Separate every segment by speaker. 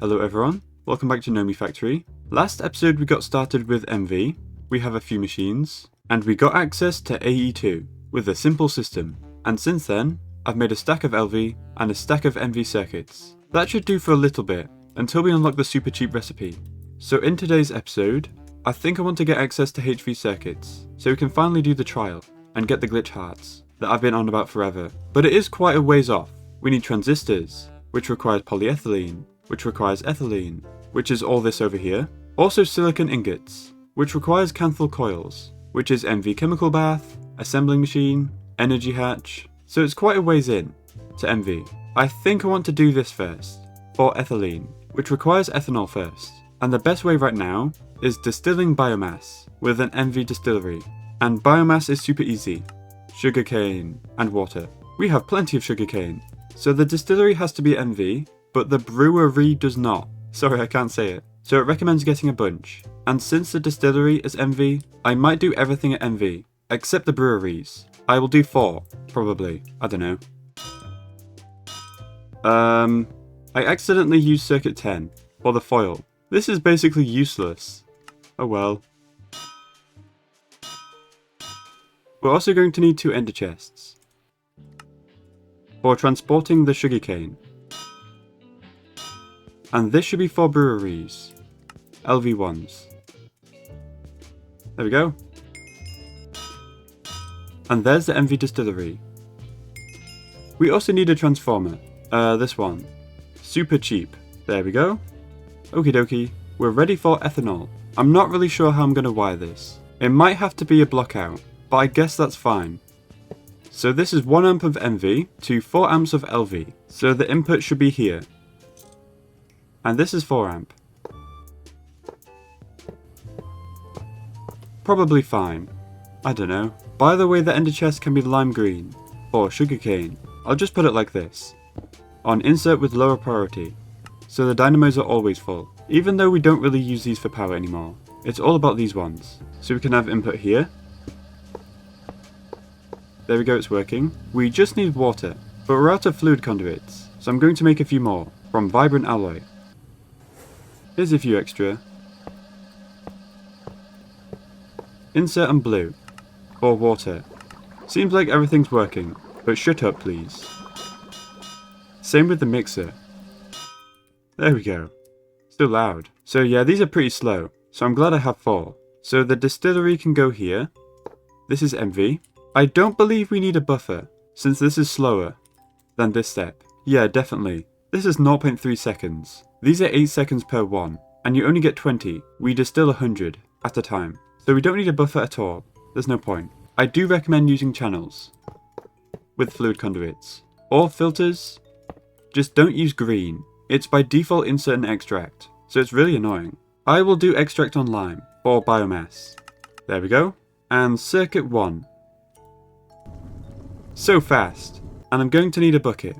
Speaker 1: Hello everyone, welcome back to Nomifactory. Last episode we got started with MV, we have a few machines, and we got access to AE2 with a simple system. And since then, I've made a stack of LV and a stack of MV circuits. That should do for a little bit, until we unlock the super cheap recipe. So in today's episode, I think I want to get access to HV circuits, so we can finally do the trial, and get the glitch hearts, that I've been on about forever. But it is quite a ways off. We need transistors, which requires polyethylene, which requires ethylene, which is all this over here. Also silicon ingots, which requires Canthal coils, which is MV chemical bath, assembling machine, energy hatch. So it's quite a ways in to MV. I think I want to do this first, for ethylene, which requires ethanol first. And the best way right now is distilling biomass with an MV distillery. And biomass is super easy. Sugarcane and water. We have plenty of sugarcane. So the distillery has to be MV, but the brewery does not. Sorry, I can't say it. So it recommends getting a bunch. And since the distillery is MV, I might do everything at MV, except the breweries. I will do 4, probably. I don't know. I accidentally used circuit 10, for the foil. This is basically useless. Oh well. We're also going to need 2 ender chests for transporting the sugarcane. And this should be for breweries. LV ones. There we go. And there's the MV distillery. We also need a transformer. This one. Super cheap. There we go. Okie dokie. We're ready for ethanol. I'm not really sure how I'm going to wire this. It might have to be a block out, but I guess that's fine. So this is 1 amp of MV to 4 amps of LV. So the input should be here. And this is 4 amp. Probably fine. I don't know. By the way, the ender chest can be lime green, or sugarcane. I'll just put it like this. On insert with lower priority. So the dynamos are always full. Even though we don't really use these for power anymore. It's all about these ones. So we can have input here. There we go, it's working. We just need water, but we're out of fluid conduits. So I'm going to make a few more, from Vibrant Alloy. Here's a few extra. Insert and blue. For water. Seems like everything's working, but shut up please. Same with the mixer. There we go. Still loud. So yeah, these are pretty slow, so I'm glad I have 4. So the distillery can go here. This is MV. I don't believe we need a buffer, since this is slower than this step. Yeah, definitely. This is 0.3 seconds. These are 8 seconds per one, and you only get 20. We distill 100 at a time. So we don't need a buffer at all. There's no point. I do recommend using channels with fluid conduits. Or filters. Just don't use green. It's by default insert and extract, so it's really annoying. I will do extract on lime, or biomass. There we go. And circuit 1. So fast. And I'm going to need a bucket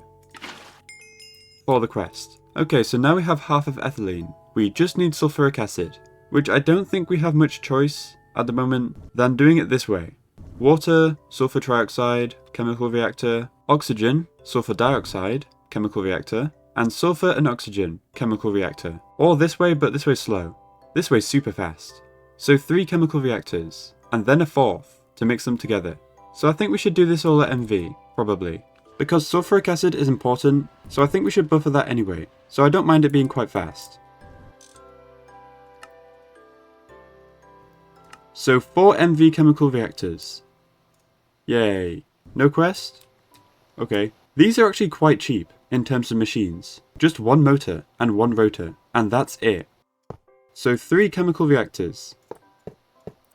Speaker 1: for the quest. Okay, so now we have half of ethylene. We just need sulfuric acid, which I don't think we have much choice at the moment than doing it this way. Water, sulfur trioxide, chemical reactor, oxygen, sulfur dioxide, chemical reactor, and sulfur and oxygen, chemical reactor. All this way, but this way slow. This way super fast. So 3 chemical reactors, and then a 4th to mix them together. So I think we should do this all at MV, probably. Because sulfuric acid is important, so I think we should buffer that anyway, so I don't mind it being quite fast. So 4 MV chemical reactors. Yay. No quest? Okay. These are actually quite cheap in terms of machines. Just 1 motor and 1 rotor, and that's it. So 3 chemical reactors.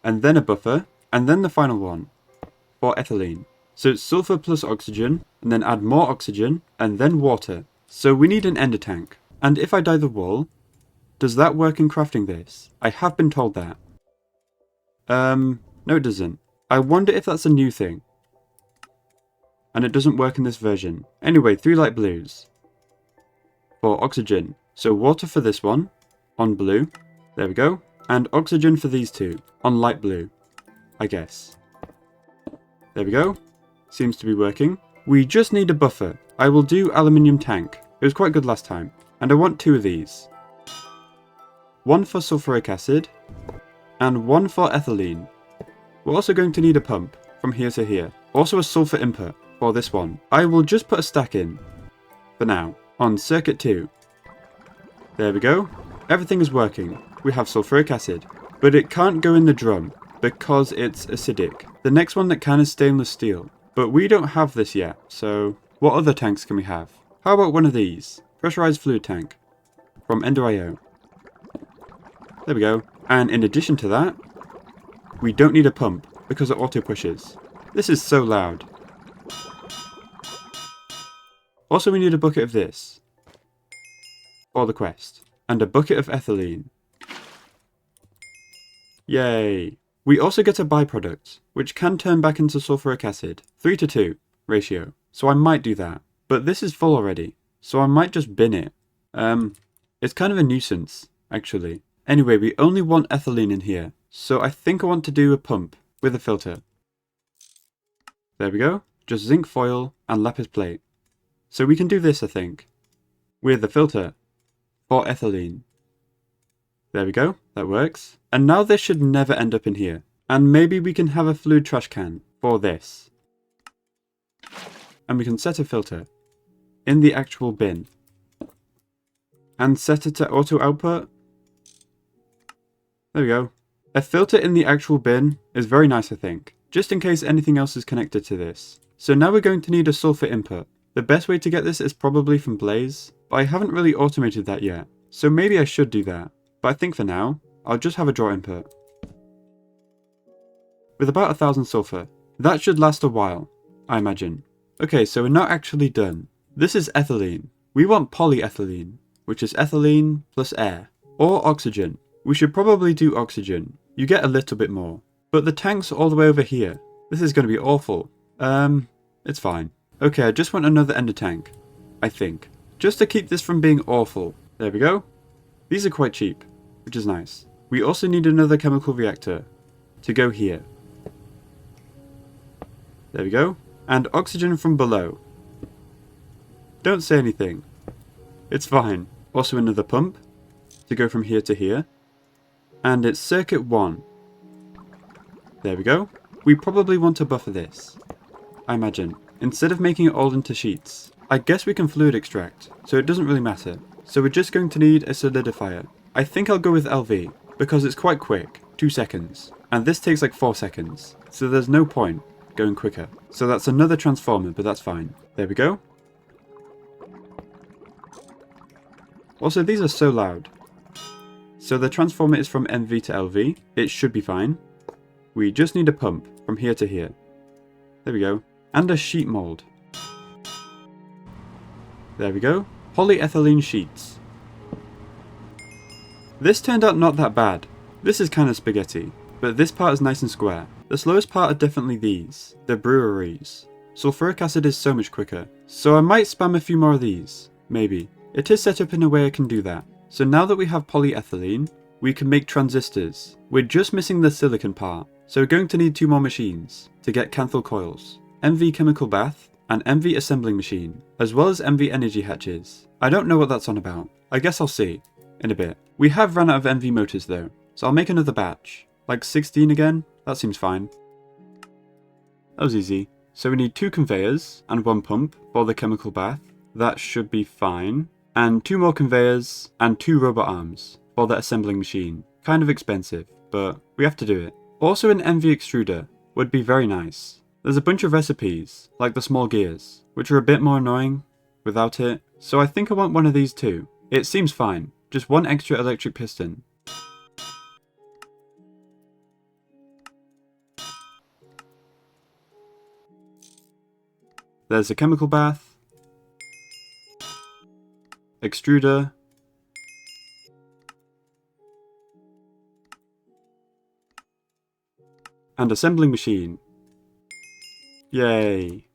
Speaker 1: And then a buffer, and then the final one. For ethylene. So it's sulfur plus oxygen, and then add more oxygen, and then water. So we need an ender tank. And if I dye the wool, does that work in crafting this? I have been told that. No it doesn't. I wonder if that's a new thing. And it doesn't work in this version. Anyway, 3 light blues. For oxygen. So water for this one, on blue. There we go. And oxygen for these 2, on light blue. I guess. There we go. Seems to be working. We just need a buffer. I will do aluminium tank. It was quite good last time. And I want 2 of these. One for sulfuric acid, and one for ethylene. We're also going to need a pump from here to here. Also a sulfur input for this one. I will just put a stack in, for now, on circuit 2. There we go. Everything is working. We have sulfuric acid, but it can't go in the drum because it's acidic. The next one that can is stainless steel, but we don't have this yet, so what other tanks can we have? How about one of these? Pressurized fluid tank from Ender.io. There we go. And in addition to that, we don't need a pump because it auto pushes. This is so loud. Also, we need a bucket of this for the quest, and a bucket of ethylene. Yay! We also get a byproduct, which can turn back into sulfuric acid, 3:2 ratio, so I might do that. But this is full already, so I might just bin it. It's kind of a nuisance, actually. Anyway, we only want ethylene in here, so I think I want to do a pump with a filter. There we go, just zinc foil and lapis plate. So we can do this, I think, with the filter for ethylene. There we go, that works. And now this should never end up in here. And maybe we can have a fluid trash can for this. And we can set a filter in the actual bin. And set it to auto output. There we go. A filter in the actual bin is very nice, I think, just in case anything else is connected to this. So now we're going to need a sulfur input. The best way to get this is probably from Blaze, but I haven't really automated that yet. So maybe I should do that. But I think for now, I'll just have a draw input. With about 1000 sulfur. That should last a while, I imagine. Okay, so we're not actually done. This is ethylene. We want polyethylene, which is ethylene plus air. Or oxygen. We should probably do oxygen. You get a little bit more. But the tank's all the way over here. This is going to be awful. It's fine. Okay, I just want another ender tank, I think. Just to keep this from being awful. There we go. These are quite cheap, which is nice. We also need another chemical reactor to go here. There we go. And oxygen from below. Don't say anything. It's fine. Also another pump to go from here to here. And it's circuit 1. There we go. We probably want to buffer this, I imagine. Instead of making it all into sheets, I guess we can fluid extract, so it doesn't really matter. So we're just going to need a solidifier. I think I'll go with LV, because it's quite quick, 2 seconds. And this takes like 4 seconds, so there's no point going quicker. So that's another transformer, but that's fine. There we go. Also, these are so loud. So the transformer is from MV to LV. It should be fine. We just need a pump from here to here. There we go. And a sheet mold. There we go. Polyethylene sheets. This turned out not that bad. This is kind of spaghetti, but this part is nice and square. The slowest part are definitely these, the breweries. Sulfuric acid is so much quicker, so I might spam a few more of these, maybe. It is set up in a way I can do that. So now that we have polyethylene, we can make transistors. We're just missing the silicon part, so we're going to need 2 more machines to get Canthal coils, MV chemical bath, and MV assembling machine, as well as MV energy hatches. I don't know what that's on about. I guess I'll see in a bit. We have run out of MV motors though, so I'll make another batch. Like 16 again? That seems fine. That was easy. So we need 2 conveyors and 1 pump for the chemical bath. That should be fine. And 2 more conveyors and 2 robot arms for the assembling machine. Kind of expensive, but we have to do it. Also an MV extruder would be very nice. There's a bunch of recipes, like the small gears, which are a bit more annoying without it. So I think I want one of these too. It seems fine. Just 1 extra electric piston. There's a chemical bath, extruder, and assembling machine. Yay!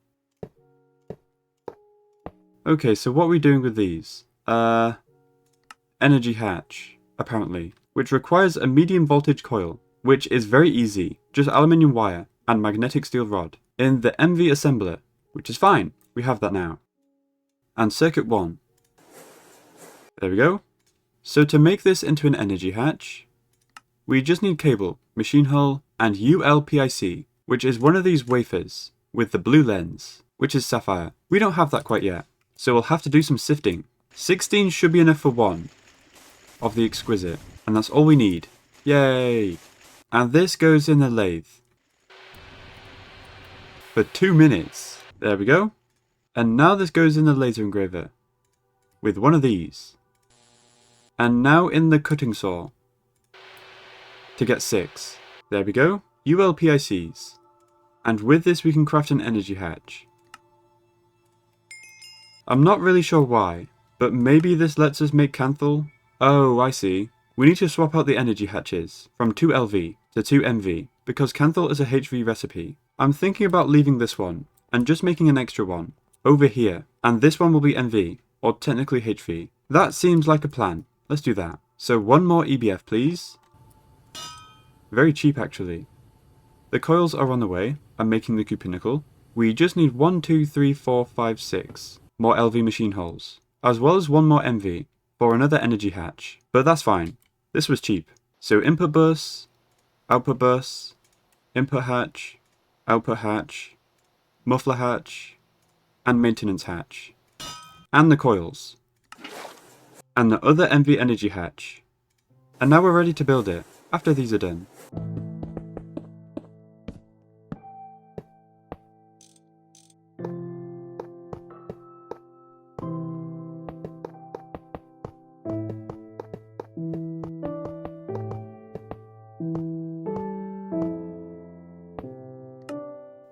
Speaker 1: Okay, so what are we doing with these? Energy hatch, apparently, which requires a medium voltage coil, which is very easy, just aluminium wire and magnetic steel rod, in the MV assembler, which is fine, we have that now. And circuit 1. There we go. So to make this into an energy hatch, we just need cable, machine hull, and ULPIC, which is one of these wafers with the blue lens, which is sapphire. We don't have that quite yet, so we'll have to do some sifting. 16 should be enough for one of the exquisite, and that's all we need. Yay! And this goes in the lathe for 2 minutes. There we go. And now this goes in the laser engraver with one of these. And now in the cutting saw to get 6. There we go. ULPICs. And with this we can craft an energy hatch. I'm not really sure why, but maybe this lets us make Canthal? Oh, I see. We need to swap out the energy hatches from 2LV to 2MV because Canthal is a HV recipe. I'm thinking about leaving this one and just making an extra one over here, and this one will be MV, or technically HV. That seems like a plan. Let's do that. So one more EBF please. Very cheap actually. The coils are on the way. I'm making the cupinnacle. We just need 1, 2, 3, 4, 5, 6 more LV machine holes, as well as one more MV for another energy hatch. But that's fine. This was cheap. So input bus, output bus, input hatch, output hatch, muffler hatch, and maintenance hatch. And the coils. And the other MV energy hatch. And now we're ready to build it, after these are done.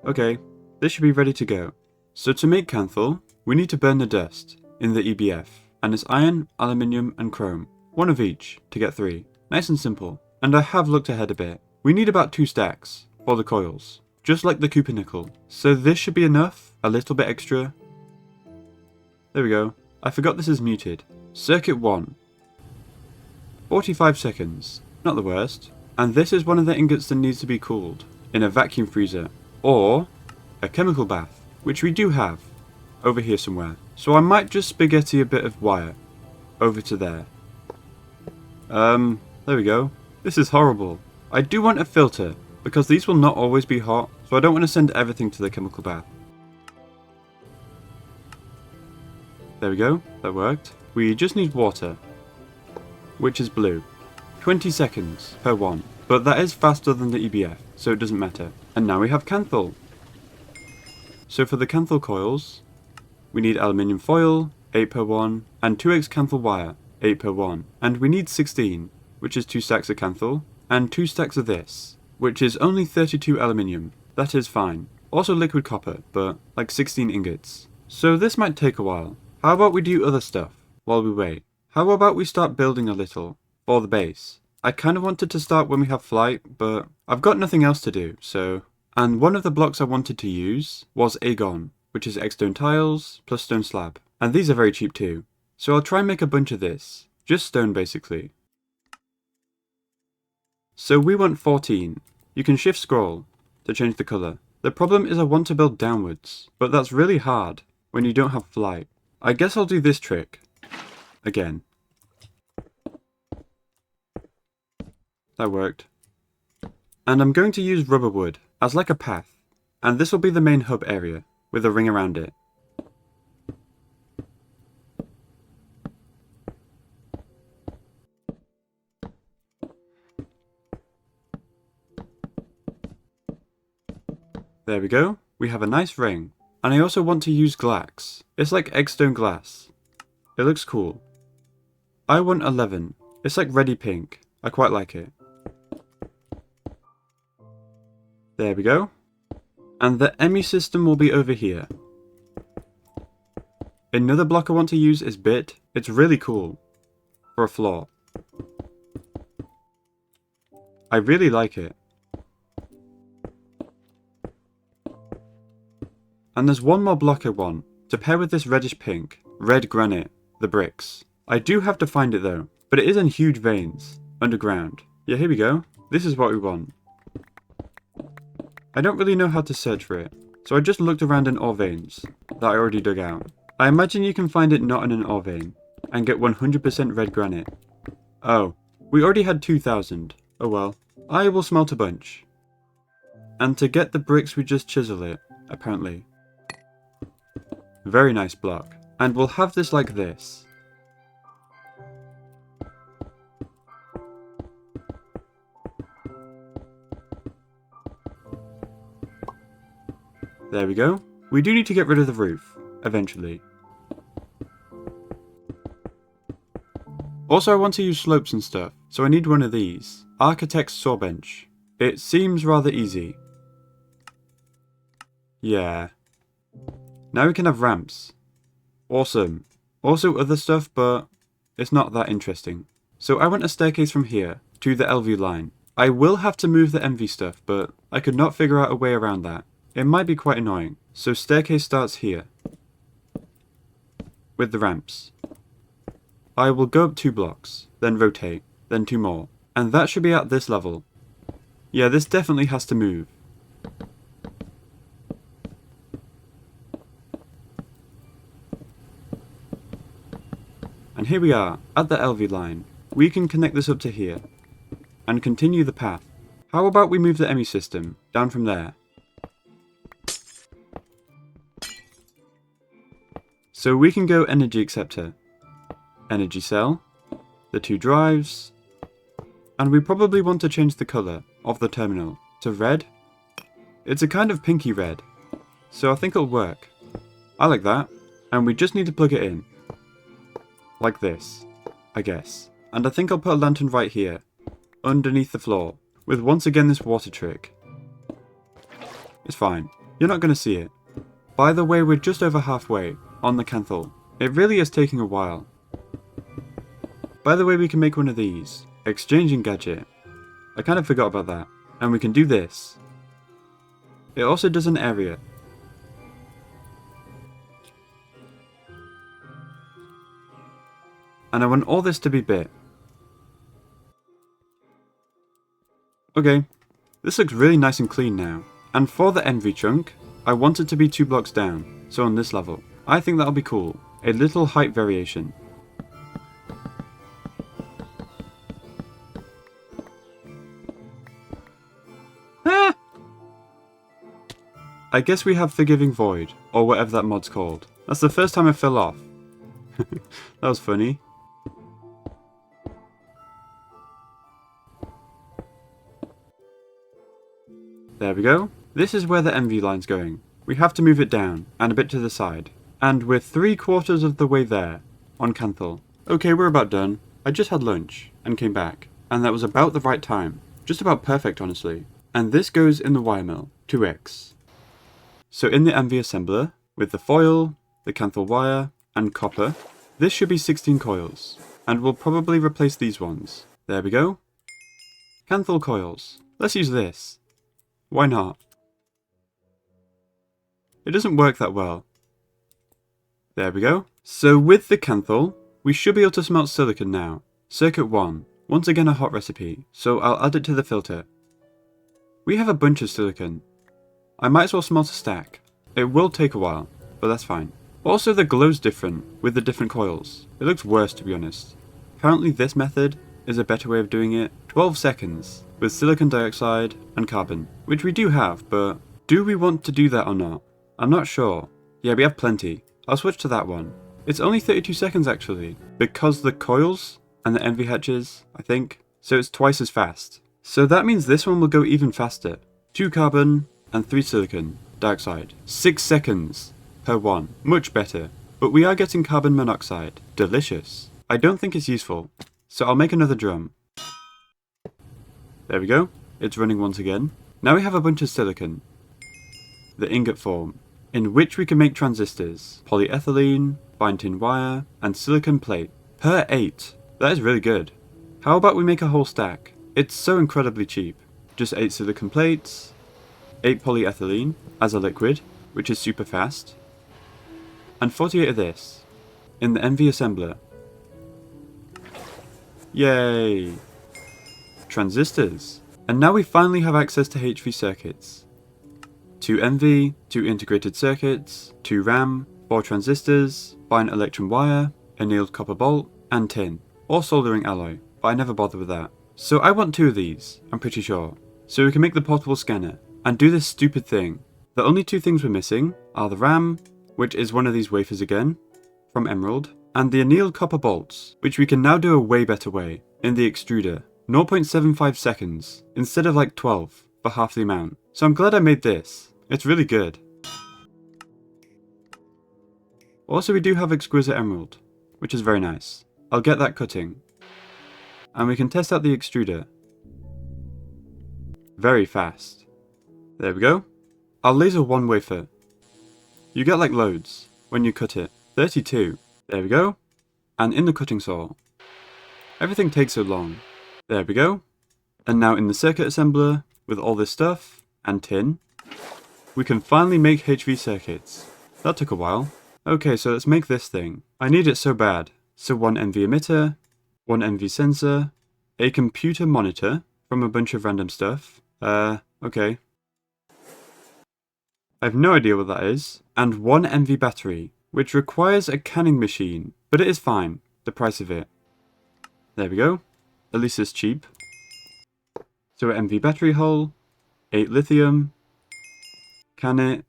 Speaker 1: Okay, this should be ready to go. So to make Canthal, we need to burn the dust in the EBF, and it's iron, aluminium and chrome, one of each to get 3. Nice and simple. And I have looked ahead a bit. We need about 2 stacks for the coils, just like the cupinnacle. So this should be enough, a little bit extra. There we go. I forgot this is muted. Circuit 1. 45 seconds, not the worst. And this is one of the ingots that needs to be cooled in a vacuum freezer or a chemical bath, which we do have over here somewhere. So I might just spaghetti a bit of wire over to there. There we go. This is horrible. I do want a filter because these will not always be hot, so I don't want to send everything to the chemical bath. There we go, that worked. We just need water, which is blue. 20 seconds per one, but that is faster than the EBF, so it doesn't matter. And now we have Canthal. So for the Canthal coils, we need aluminium foil, 8 per 1, and 2x Canthal wire, 8 per 1. And we need 16, which is 2 stacks of Canthal, and 2 stacks of this, which is only 32 aluminium. That is fine. Also liquid copper, but like 16 ingots. So this might take a while. How about we do other stuff while we wait? How about we start building a little for the base? I kind of wanted to start when we have flight, but I've got nothing else to do, so... And one of the blocks I wanted to use was Agon, which is X stone tiles plus stone slab. And these are very cheap too. So I'll try and make a bunch of this. Just stone basically. So we want 14. You can shift scroll to change the colour. The problem is I want to build downwards, but that's really hard when you don't have flight. I guess I'll do this trick again. That worked. And I'm going to use rubber wood as like a path, and this will be the main hub area with a ring around it. There we go, we have a nice ring. And I also want to use glax. It's like eggstone glass. It looks cool. I want 11. It's like reddy pink. I quite like it. There we go. And the EMI system will be over here. Another block I want to use is bit. It's really cool. For a floor. I really like it. And there's one more block I want, to pair with this reddish pink, red granite, the bricks. I do have to find it though, but it is in huge veins, underground. Yeah, here we go. This is what we want. I don't really know how to search for it, so I just looked around in ore veins that I already dug out. I imagine you can find it not in an ore vein. and get 100% red granite. Oh, we already had 2000. Oh well. I will smelt a bunch. And to get the bricks we just chisel it, apparently. Very nice block. And we'll have this like this. There we go. We do need to get rid of the roof, eventually. Also, I want to use slopes and stuff, so I need one of these. Architect's saw bench. It seems rather easy. Yeah. Now we can have ramps. Awesome. Also other stuff, but it's not that interesting. So I want a staircase from here to the LV line. I will have to move the MV stuff, but I could not figure out a way around that. It might be quite annoying. So staircase starts here. With the ramps. I will go up 2 blocks, then rotate, then 2 more. And that should be at this level. Yeah, this definitely has to move. And here we are, at the LV line. We can connect this up to here. And continue the path. How about we move the ME system down from there? So we can go energy acceptor, energy cell, the 2 drives, and we probably want to change the colour of the terminal to red. It's a kind of pinky red, so I think it'll work. I like that, and we just need to plug it in. Like this, I guess. And I think I'll put a lantern right here, underneath the floor, with once again this water trick. It's fine, you're not going to see it. By the way, we're just over halfway on the canthal. It really is taking a while. By the way, we can make one of these. Exchanging gadget. I kind of forgot about that. And we can do this. It also does an area. And I want all this to be bit. Okay, this looks really nice and clean now. And for the MV chunk, I want it to be 2 blocks down, so on this level. I think that'll be cool. A little height variation. Ah! I guess we have Forgiving Void, or whatever that mod's called. That's the first time I fell off. That was funny. There we go. This is where the MV line's going. We have to move it down, and a bit to the side. And we're 3/4 of the way there, on canthal. Okay, we're about done. I just had lunch, and came back. And that was about the right time. Just about perfect, honestly. And this goes in the wire mill, 2x. So in the MV assembler, with the foil, the canthal wire, and copper, this should be 16 coils. And we'll probably replace these ones. There we go. Canthal coils. Let's use this. Why not? It doesn't work that well. There we go. So with the canthal, we should be able to smelt silicon now. Circuit 1. Once again a hot recipe, so I'll add it to the filter. We have a bunch of silicon. I might as well smelt a stack. It will take a while, but that's fine. Also the glow's different with the different coils. It looks worse, to be honest. Apparently this method is a better way of doing it. 12 seconds with silicon dioxide and carbon, which we do have, but do we want to do that or not? I'm not sure. Yeah, we have plenty. I'll switch to that one. It's only 32 seconds actually, because the coils and the MV hatches, I think, so it's twice as fast. So that means this one will go even faster. 2 carbon and 3 silicon dioxide. 6 seconds per one. Much better. But we are getting carbon monoxide. Delicious. I don't think it's useful, so I'll make another drum. There we go. It's running once again. Now we have a bunch of silicon. The ingot form, in which we can make transistors, polyethylene, fine tin wire, and silicon plate. Per 8. That is really good. How about we make a whole stack? It's so incredibly cheap. Just 8 silicon plates, 8 polyethylene as a liquid, which is super fast, and 48 of this, in the MV assembler. Yay! Transistors. And now we finally have access to HV circuits. 2 MV, 2 integrated circuits, 2 RAM, 4 transistors, fine electron wire, annealed copper bolt, and tin. Or soldering alloy, but I never bother with that. So I want 2 of these, I'm pretty sure. So we can make the portable scanner, and do this stupid thing. The only 2 things we're missing are the RAM, which is one of these wafers again, from Emerald, and the annealed copper bolts, which we can now do a way better way, in the extruder. 0.75 seconds, instead of like 12, for half the amount. So I'm glad I made this. It's really good. Also we do have exquisite emerald, which is very nice. I'll get that cutting. And we can test out the extruder. Very fast. There we go. I'll laser 1 wafer. You get like loads when you cut it. 32. There we go. And in the cutting saw. Everything takes so long. There we go. And now in the circuit assembler, with all this stuff, and tin, we can finally make HV circuits. That took a while. Okay, so let's make this thing. I need it so bad. So 1 NV emitter, 1 NV sensor, a computer monitor from a bunch of random stuff. Okay. I have no idea what that is. And 1 NV battery, which requires a canning machine, but it is fine, the price of it. There we go. At least it's cheap. So an NV battery hull, 8 lithium, can it.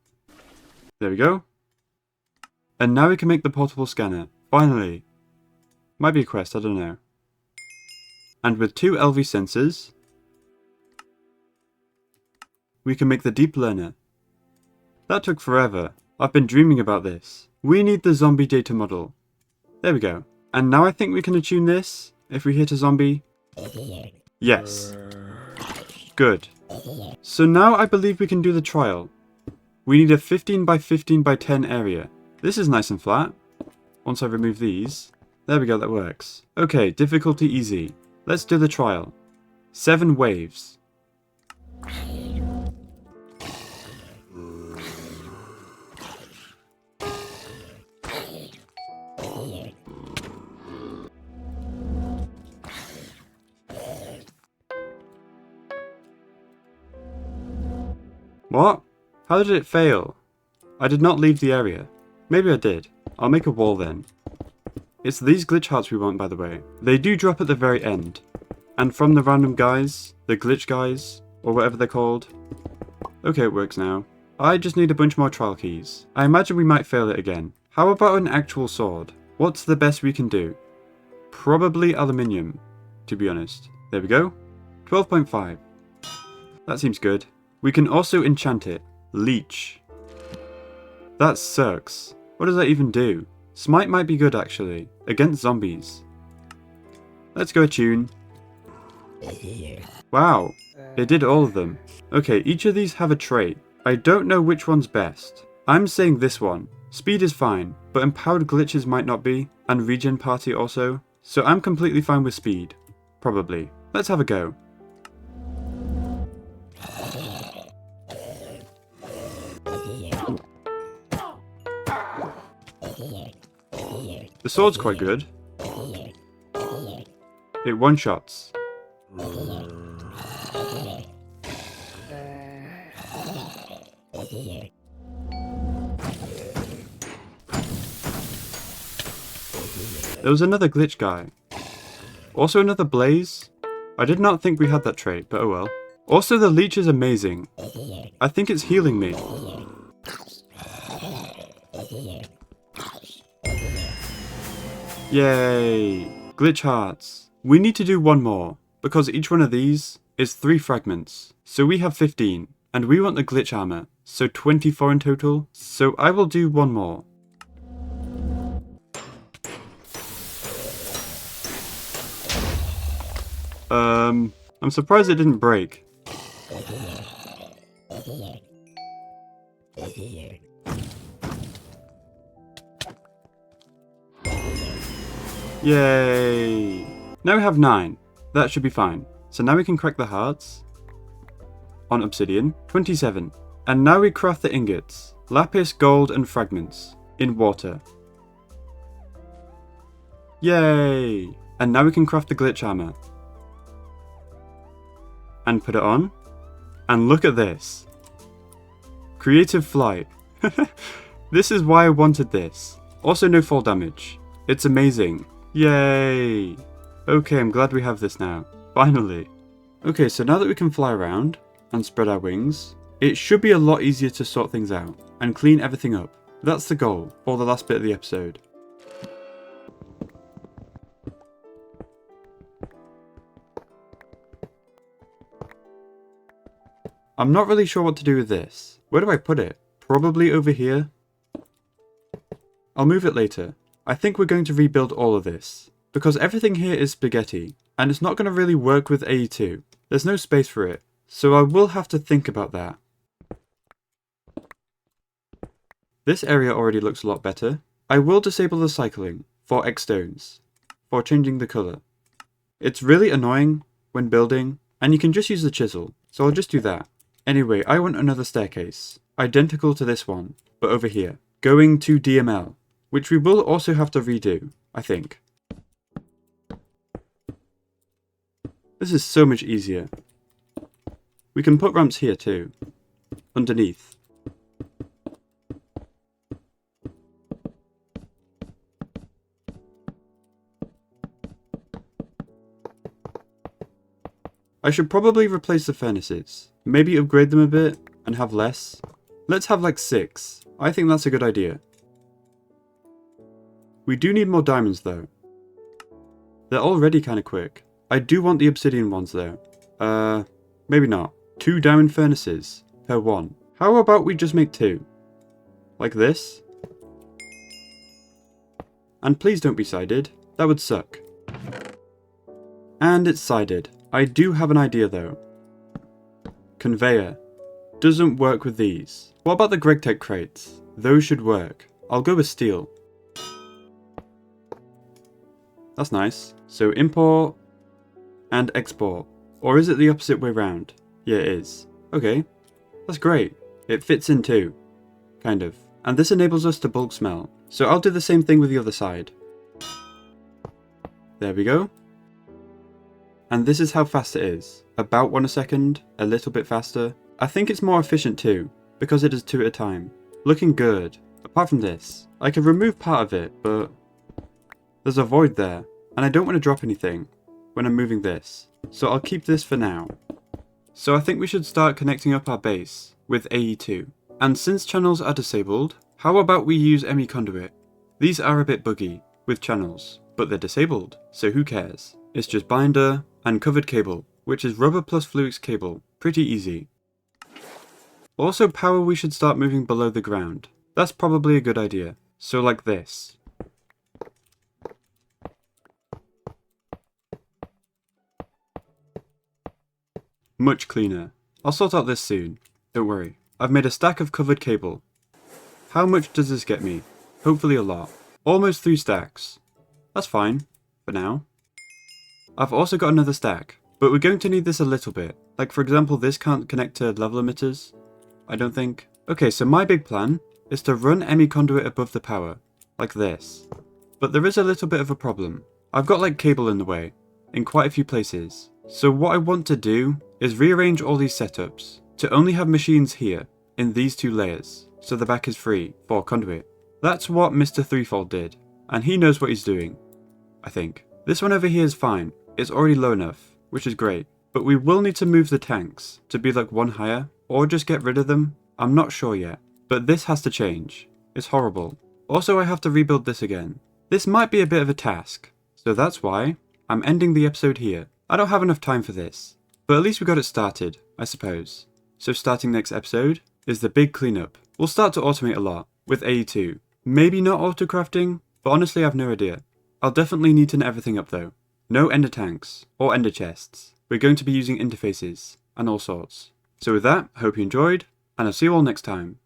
Speaker 1: There we go. And now we can make the portable scanner. Finally. Might be a quest, I don't know. And with 2 LV sensors, we can make the deep learner. That took forever. I've been dreaming about this. We need the zombie data model. There we go. And now I think we can attune this if we hit a zombie. Yes. Good. So now I believe we can do the trial. We need a 15 by 15 by 10 area. This is nice and flat. Once I remove these. There we go, that works. Okay, difficulty easy. Let's do the trial. 7 waves. What? How did it fail? I did not leave the area. Maybe I did. I'll make a wall then. It's these glitch hearts we want, by the way. They do drop at the very end. And from the random guys, the glitch guys, or whatever they're called. Okay, it works now. I just need a bunch more trial keys. I imagine we might fail it again. How about an actual sword? What's the best we can do? Probably aluminium, to be honest. There we go. 12.5. That seems good. We can also enchant it. Leech. That sucks. What does that even do? Smite might be good actually. Against zombies. Let's go attune. Wow. It did all of them. Okay, each of these have a trait. I don't know which one's best. I'm saying this one. Speed is fine, but empowered glitches might not be, and regen party also. So I'm completely fine with speed. Probably. Let's have a go. The sword's quite good. It one-shots. There was another glitch guy. Also another blaze. I did not think we had that trait, but oh well. Also the leech is amazing. I think it's healing me. Yay! Glitch hearts. We need to do one more, because each one of these is 3 fragments. So we have 15, and we want the glitch armor, so 24 in total. So I will do one more. I'm surprised it didn't break. Yay! Now we have 9. That should be fine. So now we can crack the hearts. On obsidian. 27. And now we craft the ingots. Lapis, gold, and fragments. In water. Yay! And now we can craft the glitch armor. And put it on. And look at this. Creative flight. This is why I wanted this. Also no fall damage. It's amazing. Yay! Okay, I'm glad we have this now. Finally. Okay, so now that we can fly around and spread our wings, it should be a lot easier to sort things out and clean everything up. That's the goal for the last bit of the episode. I'm not really sure what to do with this. Where do I put it? Probably over here. I'll move it later. I think we're going to rebuild all of this, because everything here is spaghetti, and it's not going to really work with AE2. There's no space for it, so I will have to think about that. This area already looks a lot better. I will disable the cycling for X stones, for changing the colour. It's really annoying when building, and you can just use the chisel, so I'll just do that. Anyway, I want another staircase, identical to this one, but over here, going to DML, which we will also have to redo, I think. This is so much easier. We can put ramps here too, underneath. I should probably replace the furnaces, maybe upgrade them a bit and have less. Let's have like 6, I think that's a good idea. We do need more diamonds though. They're already kind of quick. I do want the obsidian ones though. Maybe not. 2 diamond furnaces per one. How about we just make 2? Like this? And please don't be sided, that would suck. And it's sided. I do have an idea though. Conveyor. Doesn't work with these. What about the GregTech crates? Those should work. I'll go with steel. That's nice. So import and export. Or is it the opposite way round? Yeah, it is. Okay, that's great. It fits in too. Kind of. And this enables us to bulk smelt. So I'll do the same thing with the other side. There we go. And this is how fast it is. About 1 a second, a little bit faster. I think it's more efficient too, because it does 2 at a time. Looking good. Apart from this, I can remove part of it, but there's a void there, and I don't want to drop anything when I'm moving this, so I'll keep this for now. So I think we should start connecting up our base with AE2. And since channels are disabled, how about we use ME conduit? These are a bit buggy with channels, but they're disabled, so who cares? It's just binder and covered cable, which is rubber plus fluix cable. Pretty easy. Also, power we should start moving below the ground. That's probably a good idea. So like this. Much cleaner. I'll sort out this soon. Don't worry. I've made a stack of covered cable. How much does this get me? Hopefully a lot. Almost 3 stacks. That's fine. For now. I've also got another stack. But we're going to need this a little bit. Like for example, this can't connect to level emitters. I don't think. Okay, so my big plan is to run ME conduit above the power. Like this. But there is a little bit of a problem. I've got like cable in the way. In quite a few places. So what I want to do is rearrange all these setups to only have machines here in these 2 layers, so the back is free for conduit. That's what Mr. Threefold did, and he knows what he's doing, I think. This one over here is fine, it's already low enough, which is great, but we will need to move the tanks to be like 1 higher, or just get rid of them. I'm not sure yet, but this has to change. It's horrible. Also, I have to rebuild this again. This might be a bit of a task, so that's why I'm ending the episode here. I don't have enough time for this, but at least we got it started, I suppose. So starting next episode is the big cleanup. We'll start to automate a lot with AE2. Maybe not auto crafting, but honestly I've no idea. I'll definitely neaten everything up though. No ender tanks or ender chests. We're going to be using interfaces and all sorts. So with that, I hope you enjoyed, and I'll see you all next time.